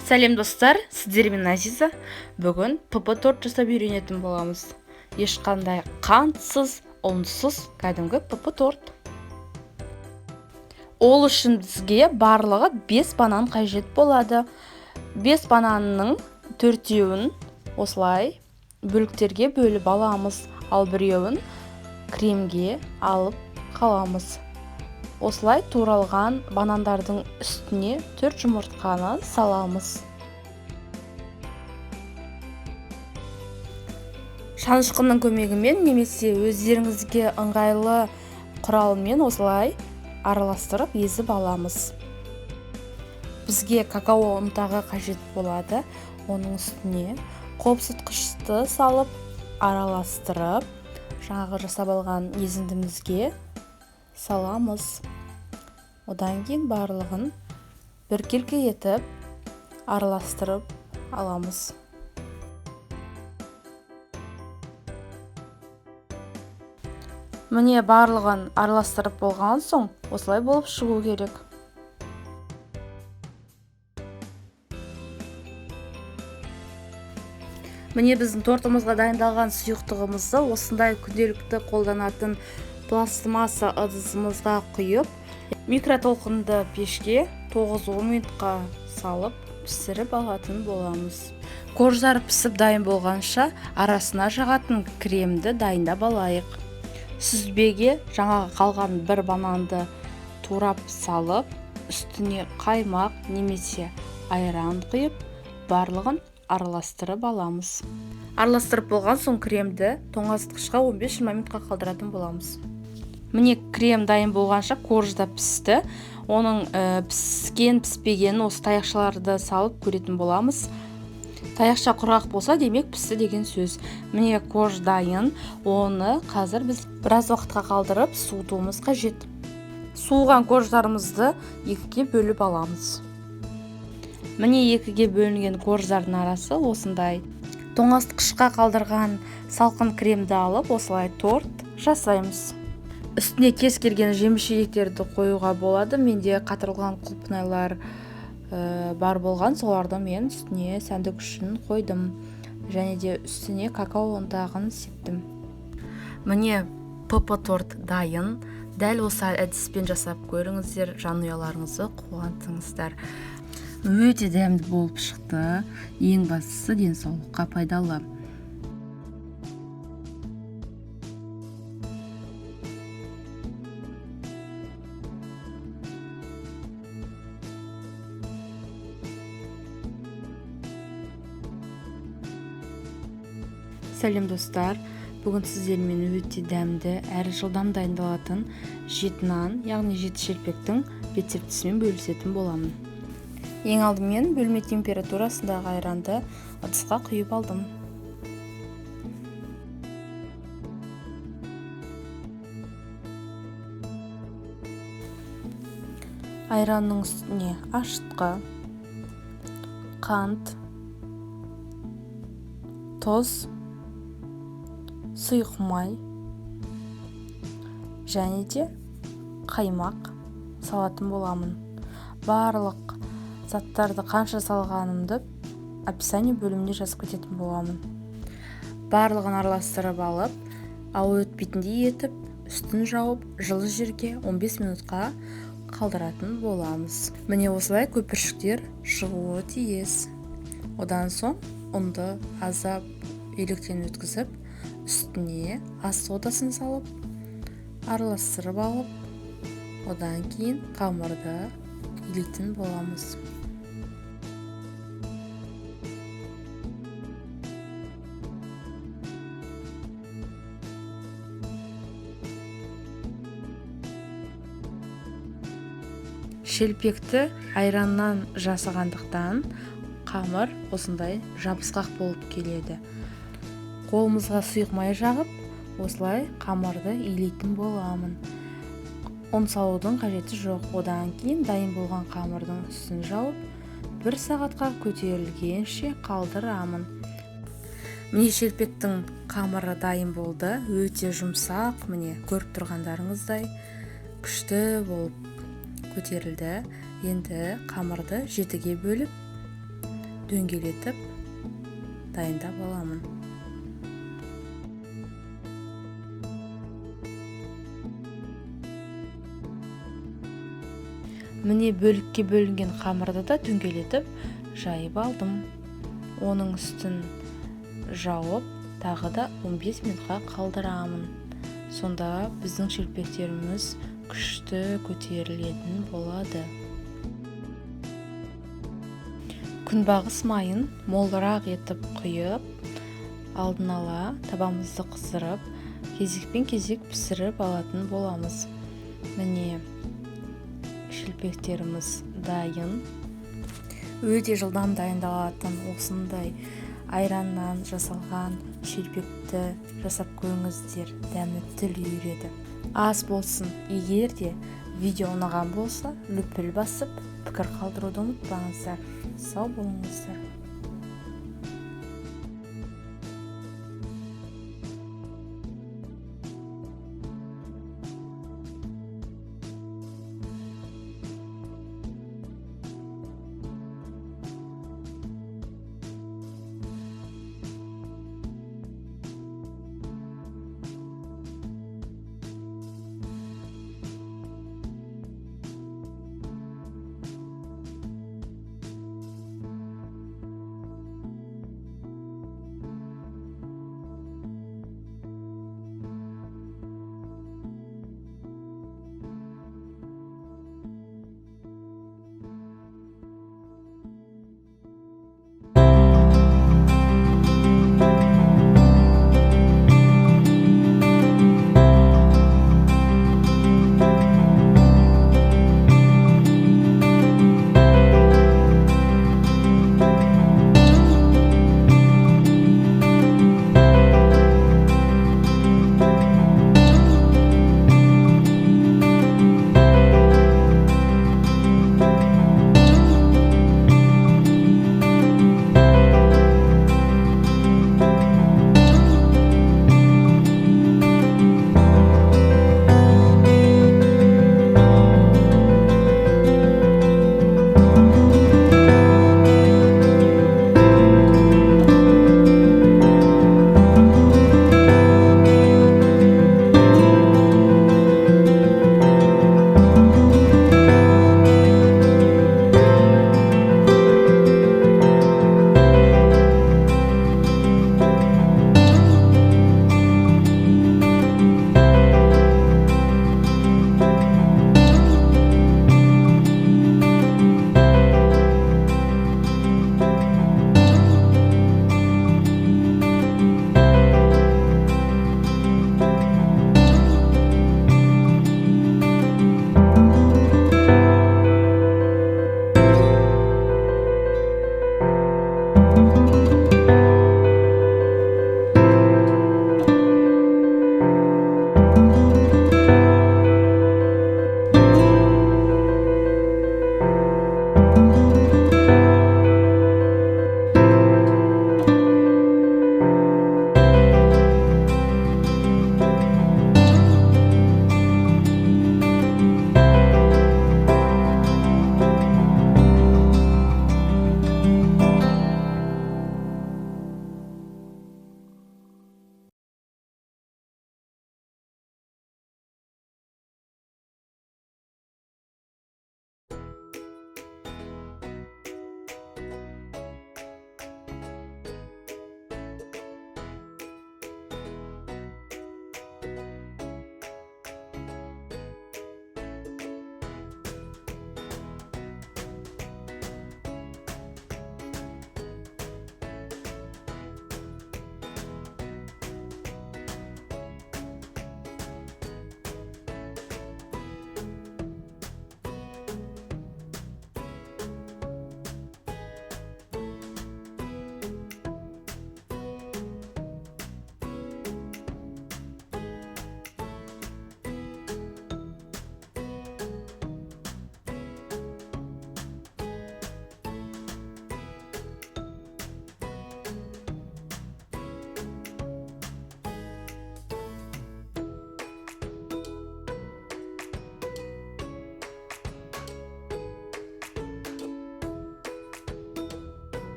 Сәлем достар, сіздермен Азиза. Бүгін ПП-торт жасап үйренетін боламыз. Ешқандай қантсыз, ұнсыз кәдімгі ПП-торт. Ол үшін бізге барлығы 5 банан қажет болады. 5 бананның 4-еуін осылай бөліктерге бөліп аламыз, ал 1-еуін кремге алып қаламыз. Осылай туралған банандардың үстіне 4 жұмыртқаны саламыз. Шанышқының көмегімен немесе өздеріңізге ыңғайлы құралмен осылай араластырып езіп аламыз. Бізге какао ұнтағы қажет болады. Оның үстіне қопсытқышты салып араластырып, жаңағы жасап алған езіндімізге саламыз. Одан кейін барлығын біркелкі етіп араластырып аламыз. Міне барлығын араластырып болған соң осылай болып шығу керек. Міне біздің тортымызға дайындалған сұйықтығымызды осындай күнделікті қолданатын пластмасса ыдысымызға құйып, микротолқынды пешке 9-10 минутқа салып пісіріп алатын боламыз. Корждар пісіп дайын болғанша арасына жағатын кремді дайындап алайық. Сүзбеге жаңағы қалған бір бананды турап салып, үстіне қаймақ немесе айран құйып, барлығын араластырып аламыз. Араластырып болған соң кремді тоңазытқышқа 15-20 минутқа қалдыратын боламыз. Міне крем дайын болғанша коржда пісті. Оның піскен-піспегенін осы таяқшаларды салып көретін боламыз. Таяқша құрғақ болса, демек пісті деген сөз. Міне корж дайын. Оны қазір біз біраз уақытқа қалдырып суытуымыз қажет. Суыған корждарымызды 2-ге бөліп аламыз. Міне 2-ге бөлінген корждардың арасы осындай. Тоңазытқышқа қалдырған салқын кремді алып, осылай торт жасаймыз. Үстіне кез келген жеміс-жидектерді қоюға болады. Менде қатырылған құлпынайлар бар болған, соларды мен үстіне сәндік үшін қойдым. Және де үстіне какао ұнтағын септім. Міне ПП-торт дайын. Дәл осы әдіспен жасап көріңіздер, жанұяларыңызды қуантыңыздар. Өте дәмді болып шықты. Ең бастысы денсаулыққа пайдалы. Сәлем достар, бүгін сіздермен өте дәмді әрі жылдам дайындалатын 7 нан, яғни 7 шелпектің рецептісімен бөлісетін боламын. Ең алдымен бөлме температурасындағы айранды ыдысқа құйып алдым. Айранның үстіне ашытқы, қант, тұз, сұйық май және де қаймақ салатын боламын. Барлық заттарды қанша салғанымды описание бөліміне жазып кететін боламын. Барлығын араластырып алып, ауа өтпейтіндей етіп, үстін жауып, жылы жерге 15 минутқа қалдыратын боламыз. Міне осылай көпіршіктер шығуы тиіс. Одан соң ұнды азап електен өткізіп, үстіне ас содасын салып, араластырып алып, одан кейін қамырды илейтін боламыз. Шелпекті айраннан жасағандықтан қамыр осындай жабысқақ болып келеді. Қолымызға сұйық май жағып, осылай қамырды илейтін боламын. ұн салудың қажеті жоқ. Одан кейін дайын болған қамырдың үстін жауып, 1 сағатқа көтерілгенше қалдырамын. Міне шелпектің қамыры дайын болды. Өте жұмсақ, міне көріп тұрғандарыңыздай күшті болып көтерілді. Енді қамырды 7-ге бөліп дөңгелетіп дайындап аламын. Міне бөлікке бөлінген қамырды да дөңгелетіп жайып алдым. Оның үстін жауып, тағы да 15 минутқа қалдырамын. Сонда біздің шелпектеріміз күшті көтерілетін болады. Күнбағыс майын молырақ етіп құйып, алдын ала табамызды қыздырып, кезекпен кезек пісіріп алатын боламыз. Міне шелпектеріміз дайын. Өте жылдам дайындалатын осындай айраннан жасалған шелпекті жасап көріңіздер, дәмі тіл үйіреді. Аз болсын, егер де видео ұнаған болса, лүпіл басып, пікір қалдыруды ұмытпаңыздар. Сау болыңыздар.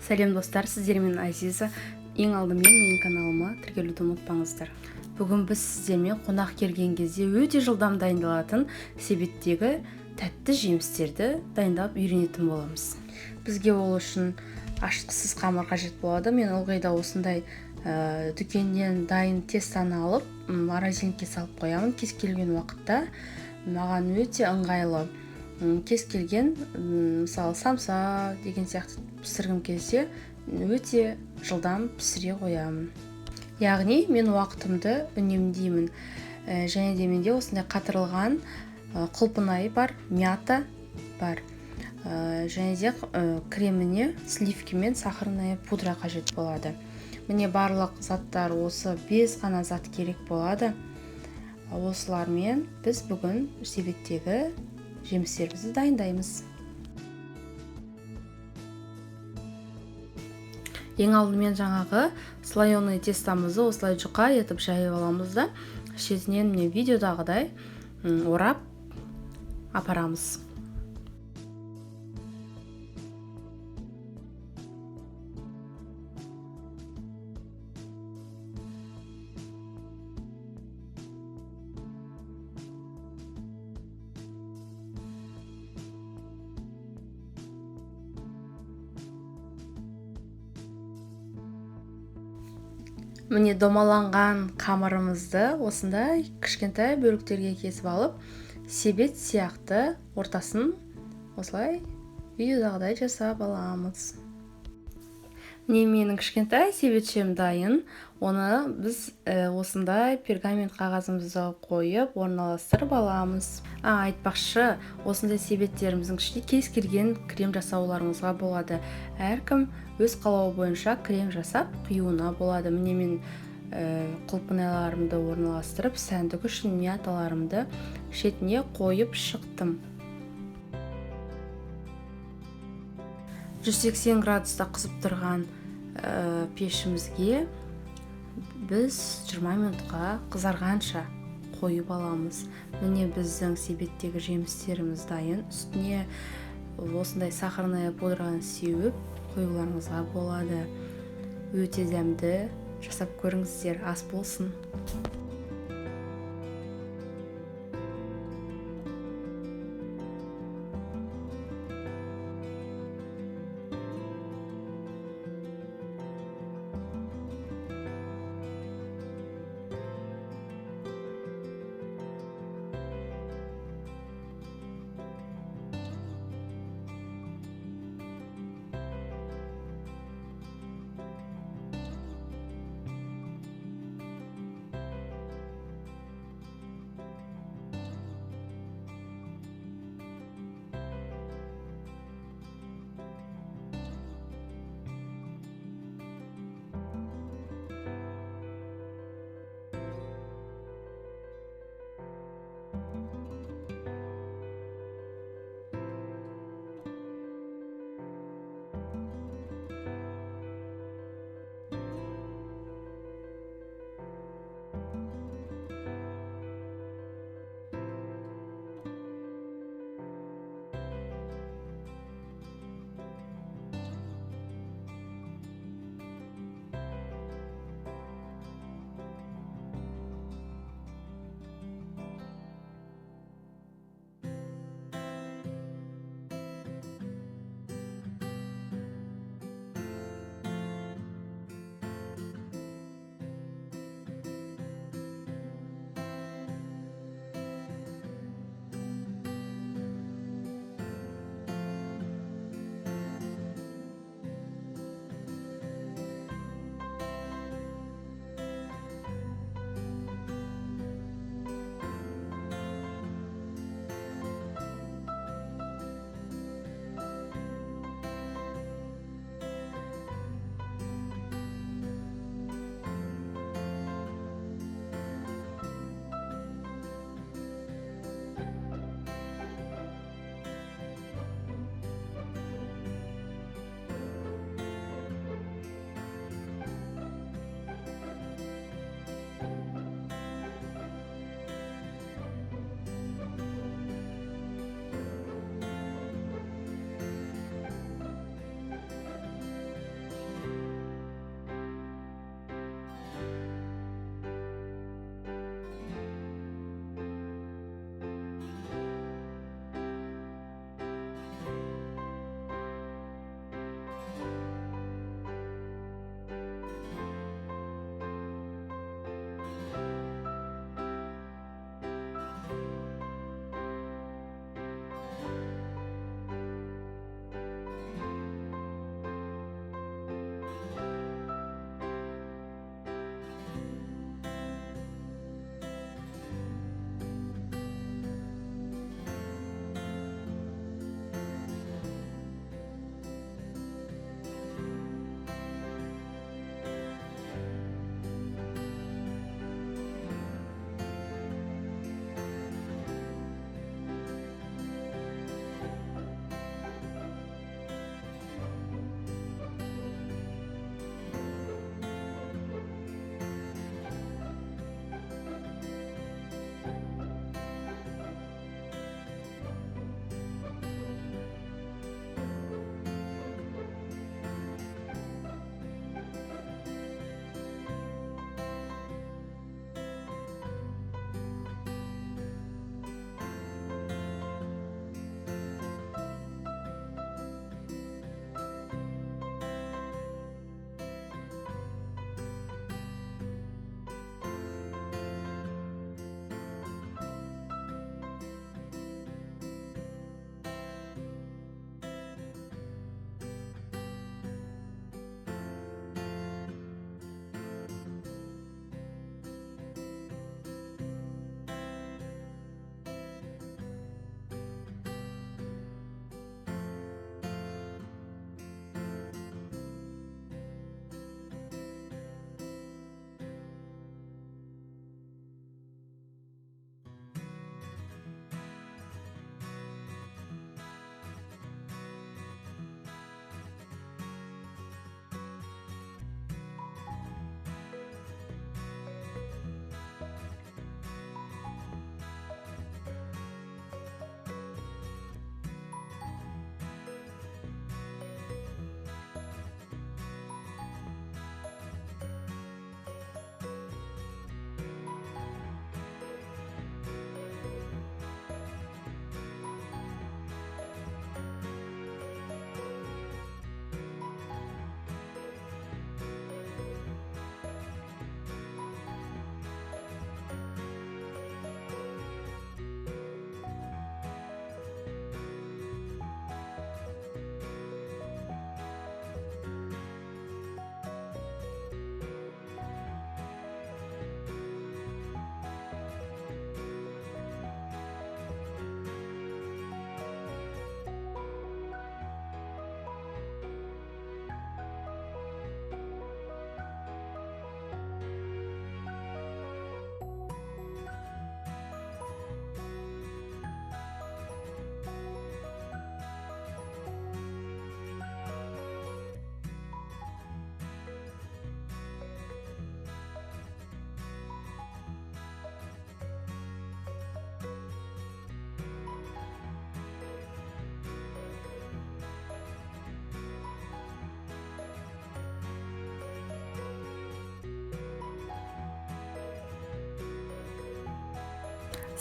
Сәлем достар, сіздермен Азиза. Ең алдымен менің каналыма тіркелуді ұмытпаңыздар. Бүгін біз сіздермен қонақ келген кезде өте жылдам дайындалатын себеттегі тәтті жемістерді дайындап үйренетін боламыз. Бізге ол үшін ашытқысыз қамыр қажет болады. Мен ылғи да осындай дүкеннен дайын тестаны алып, морозилке салып қоямын. Кез келген уақытта маған өте ыңғайлы. Кез келген, мысалы самса деген сияқты пісіргім келсе, өте жылдам пісіре қоямын. Яғни мен уақытымды үнемдеймін. Және де менде осындай қатырылған құлпынай бар, мята бар. Және де креміне сливки мен сахарная пудра қажет болады. Міне барлық заттар осы 5 қана зат керек болады. Осылармен біз бүгін себеттегі жемістерімізді дайындаймыз. Ең алдымен жаңағы слоеный тестамызды осылай жұқа етіп жайып аламыз да, шетінен міне видеодағыдай орап апарамыз. Міне домаланған қамырымызды осындай кішкентай бөліктерге кесіп алып, себет сияқты ортасын осылай видеодағыдай жасап аламыз. Міне менің кішкентай себетшем дайын. Оны біз осындай пергамент қағазымызды қойып орналастырып аламыз. Айтпақшы, осындай себеттеріміздің ішінде кез келген крем жасауларыңызға болады. Әркім өз қалауы бойынша крем жасап құюына болады. Міне мен құлпынайларымды орналастырып, сәндік үшін мяталарымды шетіне қойып шықтым. 180 градуста қызып тұрған пешімізге біз 20 минутқа қызарғанша қойып аламыз. Міне біздің себеттегі жемістеріміз дайын. Үстіне осындай сахарная пудраны сеуіп қоюларыңызға болады. Өте дәмді, жасап көріңіздер, ас болсын.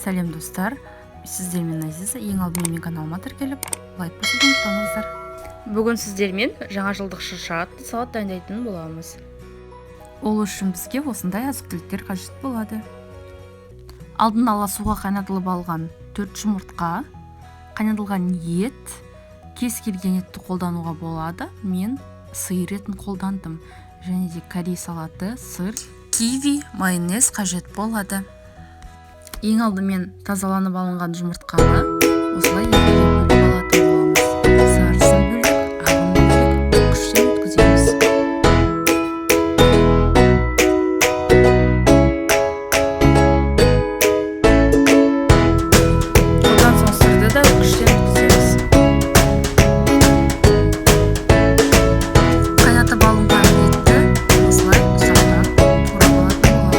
Сәлем достар, сіздермен Азиза. Ең алдымен мен каналыма тіркеліп, лайк басуды ұмытпаңыздар. Бүгін сіздермен жаңа жылдық шырша атты салат дайындайтын боламыз. Ол үшін бізге осындай азық-түліктер қажет болады. Алдын ала суға қайнатылып алған 4 жұмыртқа, қайнатылған ет, кез келген етті қолдануға болады. Мен сиыр етін қолдандым. Және де корей салаты, сыр, киви, майонез қажет болады. Ең алдымен тазаланып алынған жұмыртқаны осылай екіге бөліп алатын боламыз. Сарысын бөлек, ағын бөлек үкіштен өткіземіз. Одан соң сырды да үкіштен өткіземіз. Қайнатып алынған етті осылай ұсақтап турап алатын боламыз.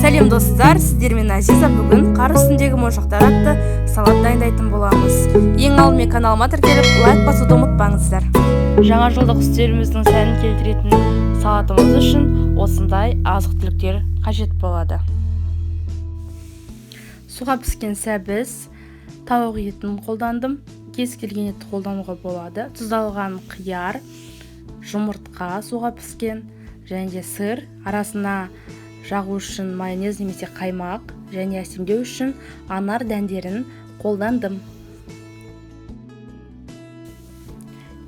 Сәлем достар, сіздермен Азиза. Бүгін қар үстіндегі моншақтар атты салат дайындайтын боламыз. Ең алдымен каналыма тіркеліп, лайк басуды ұмытпаңыздар. Жаңа жылдық үстеліміздің сәнін келтіретін салатымыз үшін осындай азық-түліктер қажет болады. Суға піскен сәбіз, тауық етін қолдандым. Кез келген етті қолдануға болады. Тұздалған қияр, жұмыртқа суға піскен, және де сыр, арасына жағу үшін майонез немесе қаймақ, және әсемдеу үшін анар дәндерін қолдандым.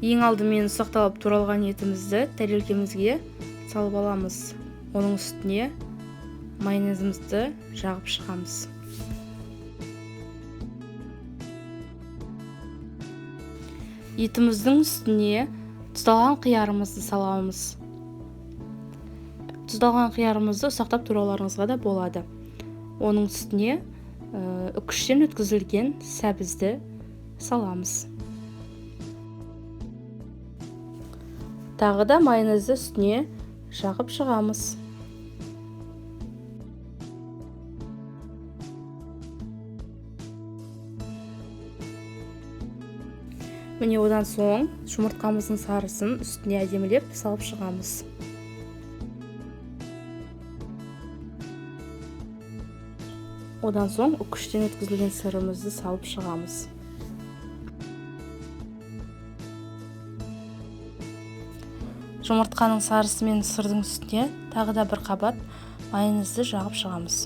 Ең алдымен ұсақталып туралған етімізді тарелкемізге салып аламыз. Оның үстіне майонезімізді жағып шығамыз. Етіміздің үстіне тұздалған қиярымызды саламыз. Тұздалған қиярымызды ұсақтап тураларыңызға да болады. Оның үстіне үкіштен өткізілген сәбізді саламыз. Тағы да майонезді үстіне жағып шығамыз. Міне одан соң жұмыртқамыздың сарысын үстіне әдемілеп салып шығамыз. Одан соң үкіштен өткізілген сырымызды салып шығамыз. Жұмыртқаның сарысы мен сырдың үстіне тағы да бір қабат майонезді жағып шығамыз.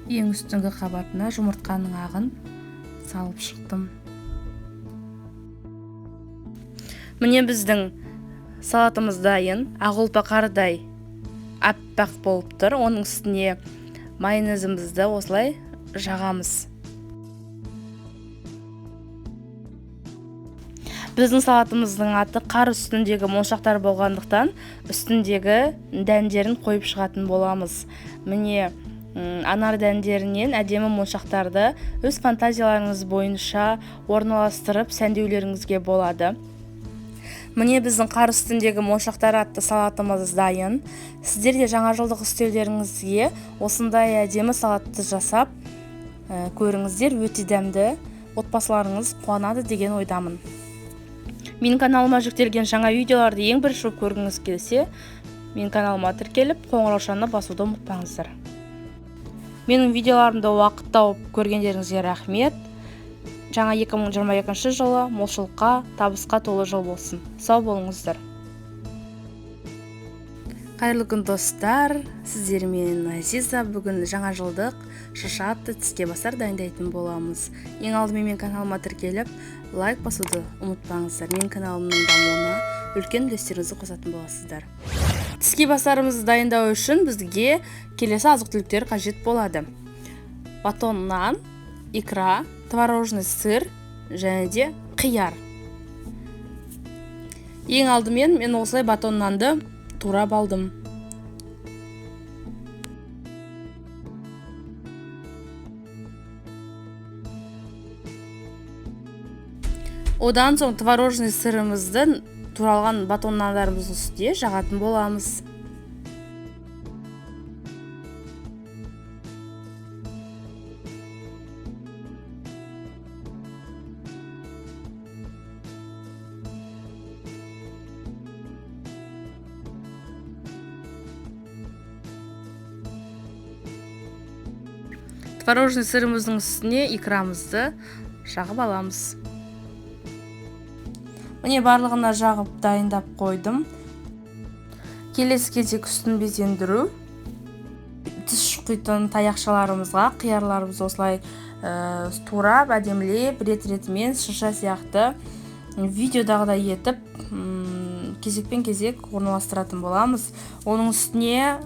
Ең үстіңгі қабатына жұмыртқаның ағын салып шықтым. Міне біздің салатымыз дайын. Ақ ұлпа қардай аппақ болып тұр. Оның үстіне майонезімізді осылай жағамыз. Біздің салатымыздың аты қар үстіндегі моншақтар болғандықтан үстіндегі дәндерін қойып шығатын боламыз. Міне анар дәндерінен әдемі моншақтарды өз фантазияларыңыз бойынша орналастырып сәндеулеріңізге болады. Міне біздің қар үстіндегі моншақтар атты салатымыз дайын. Сіздер де жаңа жылдық үстелдеріңізге осындай әдемі салатты жасап көріңіздер, өте дәмді, отбасыларыңыз қуанады деген ойдамын. Менің каналыма жүктелген жаңа видеоларды ең бірінші көргіңіз келсе, менің каналыма тіркеліп, қоңыраушаны басуды ұмытпаңыздар. Менің видеоларымды уақыт тауып көргендеріңізге рахмет. Жаңа 2022 жылы молшылыққа, табысқа толы жыл болсын. Сау болыңыздар. Қайырлы күн достар, сіздермен Азиза. Бүгін жаңа жылдық шаша атты тіске басар дайындайтын боламыз. Ең алдымен менің каналыма тіркеліп, лайк басуды ұмытпаңыздар. Менің каналымның дамуына үлкен үлестеріңізді қосатын боласыздар. Тіске басарымызды дайындау үшін бізге келесі азық-түліктер қажет болады. Батон нан, икра, творожный сыр және де қияр. Ең алдымен мен осылай батон нанды турап алдым. Одан соң творожный сырымызды туралған батон нандарымыздың үстіне жағатын боламыз. Творожный сырымыздың үстіне икрамызды жағып аламыз. Міне барлығына жағып дайындап қойдым. Келесі кезек үстін безендіру. Тіс шұқитын таяқшаларымызға қиярларымыз осылай турап, әдемілеп, рет-ретімен шаша сияқты видеодағыдай етіп кезекпен кезек орналастыратын боламыз. Оның үстіне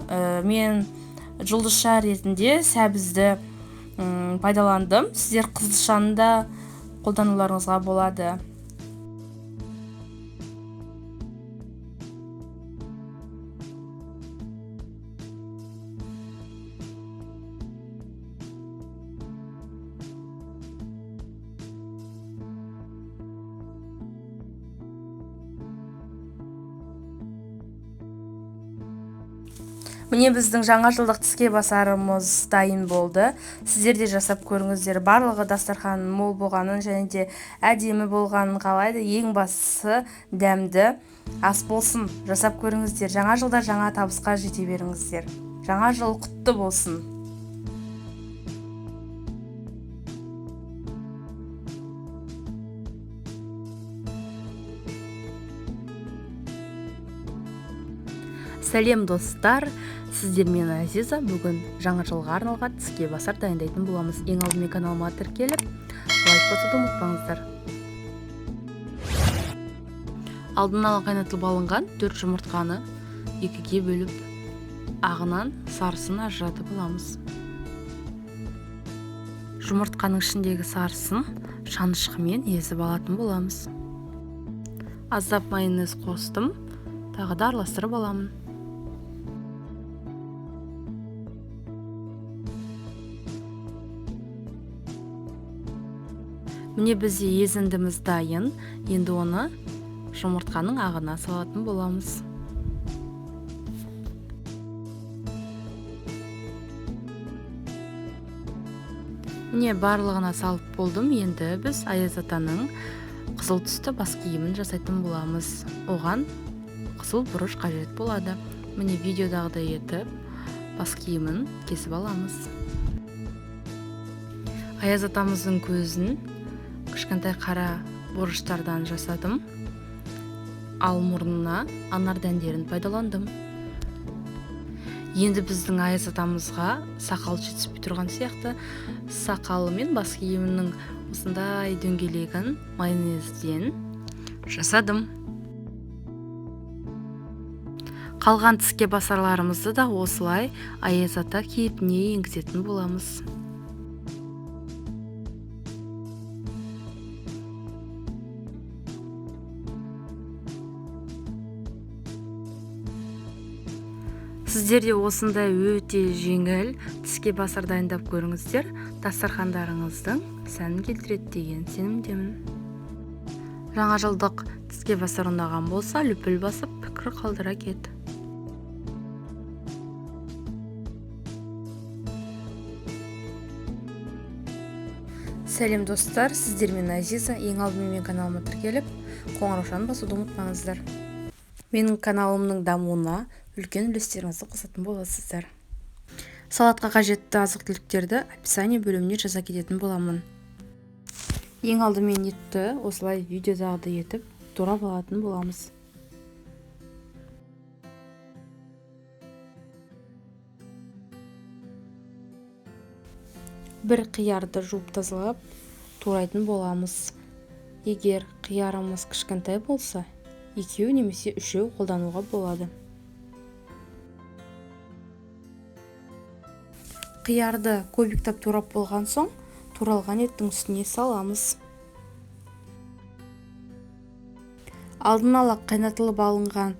мен жұлдызша ретінде сәбізді пайдаландым. Сіздер қызылшаны да қолдануларыңызға болады. Міне біздің жаңа жылдық тіске басарымыз дайын болды. Сіздер де жасап көріңіздер. Барлығы дастархан мол болғанын және де әдемі болғанын қалайды. Ең бастысы дәмді ас болсын. Жасап көріңіздер. Жаңа жылда жаңа табысқа жете беріңіздер. Жаңа жыл құтты болсын. Сәлем достар, сіздермен Азиза. Бүгін жаңа жылға арналған тіске басар дайындайтын боламыз. Ең алдымен каналыма тіркеліп, лайк басуды ұмытпаңыздар. Алдын ала қайнатылып алынған 4 жұмыртқаны екіге бөліп, ағынан сарысын ажыратып аламыз. Жұмыртқаның ішіндегі сарысын шанышқымен езіп алатын боламыз. Аздап майонез қостым, тағы да араластырып аламын. Міне бізде езіндіміз дайын. Енді оны жұмыртқаның ағына салатын боламыз. Міне барлығына салып болдым. Енді біз Аяз атаның қызыл түсті бас киімін жасайтын боламыз. Оған қызыл бұрыш қажет болады. Міне видеодағыдай етіп бас киімін кесіп аламыз. Аяз атамыздың көзін кішкентай қара бұрыштардан жасадым. Ал мұрнына анар дәндерін пайдаландым. Енді біздің Аяз атамызға сақал жетіспей тұрған сияқты, сақалы мен бас киімінің осындай дөңгелегін майонезден жасадым. Қалған тіске басарларымызды да осылай Аяз ата кейпіне енгізетін боламыз. Сіздер де осындай өте жеңіл тіске басар дайындап көріңіздер, дастархандарыңыздың сәнін келтіреді деген сенімдемін. Жаңа жылдық тіске басар ұнаған болса, лүпіл басып пікір қалдыра кет. Сәлем достар, сіздермен Азиза. Ең алдымен менің каналыма тіркеліп, қоңыраушаны басуды ұмытпаңыздар. Менің каналымның дамуына үлкен үлестеріңізді қосатын боласыздар. Салатқа қажетті азық-түліктерді описание бөліміне жаза кететін боламын. Ең алдымен етті осылай видеодағыдай етіп турап алатын боламыз. Бір қиярды жуып тазалап турайтын боламыз. Егер қиярымыз кішкентай болса, 2 немесе 3 қолдануға болады. Қиярды көбіктеп турап болған соң, туралған еттің үстіне саламыз. Алдын ала қайнатылып алынған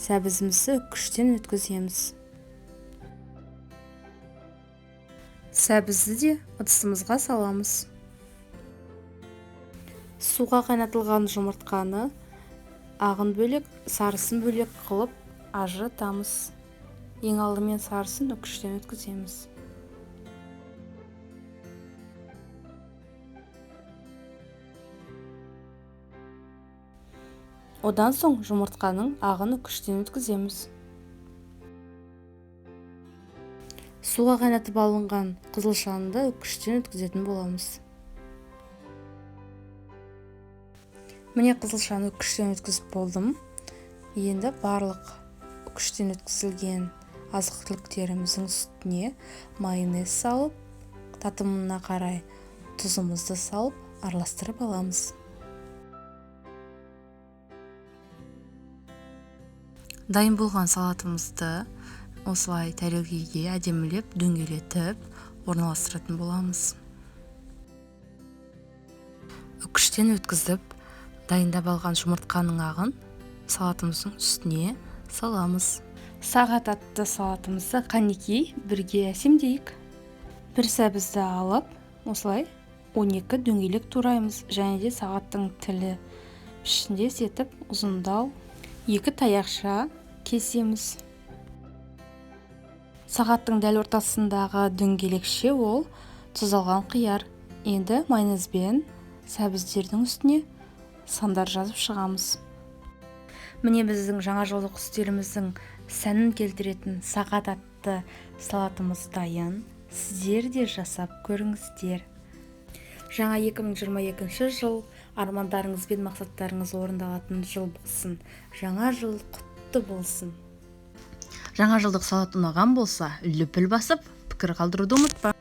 сәбізімізді үккіштен өткіземіз. Сәбізді де ыдысымызға саламыз. Суға қайнатылған жұмыртқаны ағын бөлек, сарысын бөлек қылып ажыратамыз. Ең алдымен сарысын үккіштен өткіземіз. Одан соң жұмыртқаның ағын үккіштен өткіземіз. Суға қайнатып алынған қызылшаны үккіштен өткізетін боламыз. Міне қызылшаны үккіштен өткізіп болдым. Енді барлық үккіштен өткізілген азық-түліктеріміздің үстіне майонез салып, татымына қарай тұзымызды салып, араластырып аламыз. Дайын болған салатымызды осылай тарелкеге әдемілеп, дөңгелетіп, орналастыратын боламыз. Үккіштен өткізіп, дайындап алған жұмыртқаның ағын салатымыздың үстіне саламыз. Сағат атты салатымызды қанекей бірге әсемдейік. Бір сәбізді алып, осылай 12 дөңгелек тураймыз. Және де сағаттың тілі пішіндес етіп ұзындау 2 таяқша кесеміз. Сағаттың дәл ортасындағы дөңгелекше ол тұздалған қияр. Енді майонезбен сәбіздердің үстіне сандар жазып шығамыз. Міне біздің жаңа жылдық үстеліміздің сәнін келтіретін сағат атты салатымыз дайын. Сіздер де жасап көріңіздер. Жаңа 2022 жыл армандарыңыз бен мақсаттарыңыз орындалатын жыл болсын. Жаңа жыл құтты болсын. Жаңа жылдық салат ұнаған болса, лүпіл басып, пікір қалдыруды ұмытпа.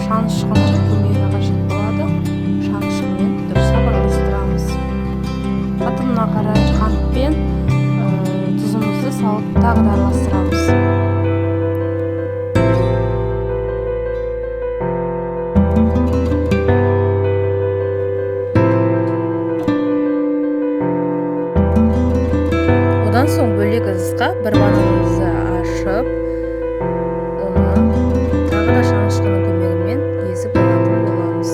шанышқының көмегі қажет болады. Шанышқымен дұрыстап араластырамыз. Қатымына қарай қант пен тұзымызды салып тағы да араластырамыз. Одан соң бөлек ыдысқа бір бананымызды ашып, оны тағы да шанышқының көмегімен езіп алатын боламыз.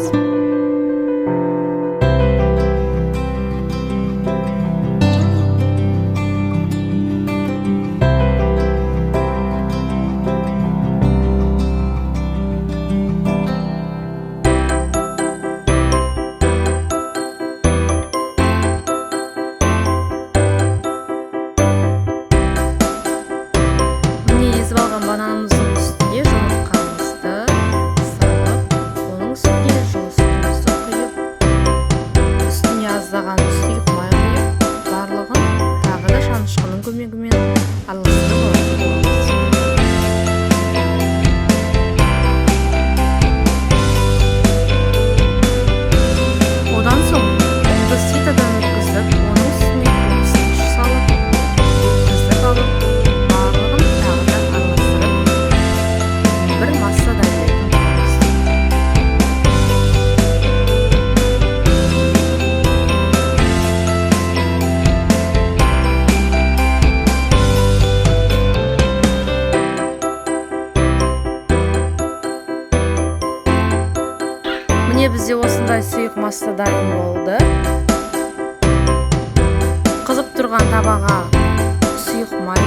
Езіп алған бананымыздың үстіне жұмыртқамызды салып, оның үстіне жылы сүтімізді құйып, үстіне аздаған сұйық май құйып, барлығын тағы да шанышқының көмегімен араластырып алатын боламыз. Одан соң ұнды ситадан өткізіп, оның үстіне қоқыстағыш салып, өткізіп алып, масса дайындайтын боламыз. Міне бізде осындай сұйық масса дайын болды. Қызып тұрған табаға сұйық май